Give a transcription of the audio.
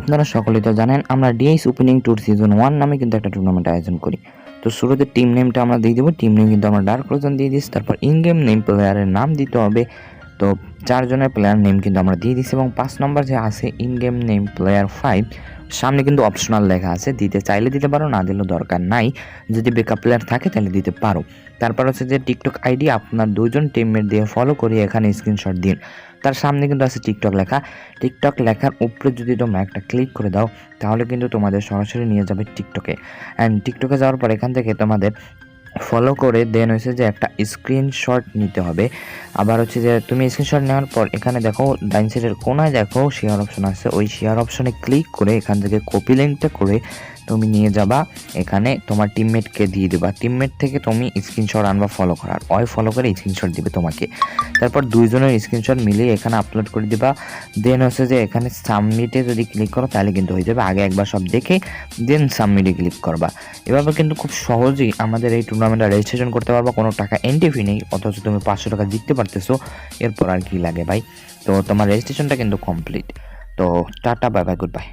আপনারা সকলেই তো জানেন আমরা ডিএস ওপেনিং ট্যুর সিজন 1 নামে কিন্তু একটা টুর্নামেন্ট আয়োজন করি। তো শুরুতে টিম নেমটা আমরা দিয়ে দেবো। টিম নেম কিন্তু আমরা ডার্ক রোজন দিয়ে দিচ্ছি। তারপর ইন গেম নেম প্লেয়ারের নাম দিতে হবে। তো 4 জনের প্লেয়ার নেম কিন্তু আমরা দিয়ে দিচ্ছি এবং 5 নম্বর যে আছে ইন গেম নেম প্লেয়ার 5 সামনে কিন্তু অপশনাল লেখা আছে, দিতে চাইলে দিতে পারো, না দিলেও দরকার নাই। যদি বেকআপ প্লেয়ার থাকে তাহলে দিতে পারো। তারপর হচ্ছে যে টিকটক আইডি আপনার 2 জন টিমমেট দিয়ে ফলো করে এখানে স্ক্রিনশট দিন। তার সামনে কিন্তু আছে টিকটক লেখা। টিকটক লেখার উপরে যদি তোমরা একটা ক্লিক করে দাও তাহলে কিন্তু তোমাদের সরাসরি নিয়ে যাবে টিকটকে। অ্যান্ড টিকটকে যাওয়ার পর এখান থেকে তোমাদের ফলো করে দেন হচ্ছে যে একটা স্ক্রিনশট নিতে হবে। আবার হচ্ছে যে তুমি স্ক্রিনশট নেওয়ার পর এখানে দেখো ডাইন সাইডের কোনায় দেখো শেয়ার অপশন আছে, ওই শেয়ার অপশনে ক্লিক করে এখান থেকে কপি লিঙ্কটা করে তুমি নিয়ে যাবা, এখানে তোমার টিমমেটকে দিয়ে দেবা। টিমমেট থেকে তুমি স্ক্রিনশট আনবা ফলো করার, ওই ফলো করে স্ক্রিনশট দিবে তোমাকে। তারপর 2 জনের স্ক্রিনশট মিলিয়ে এখানে আপলোড করে দিবা। দেন হচ্ছে যে এখানে সাবমিটে যদি ক্লিক করো তাহলে কিন্তু হয়ে যাবে। আগে একবার সব দেখে দেন সাবমিটে ক্লিক করবা। এভাবে কিন্তু খুব সহজেই আমাদের এই টুর্নামেন্টে রেজিস্ট্রেশন করতে পারবা। কোনো টাকা এন্ট্রি ফি নেই, অথচ তুমি 500 টাকা জিততে পারতেছো। এরপর আর কি লাগে ভাই? তো তোমার রেজিস্ট্রেশনটা কিন্তু কমপ্লিট। তো tata, bye bye, good bye.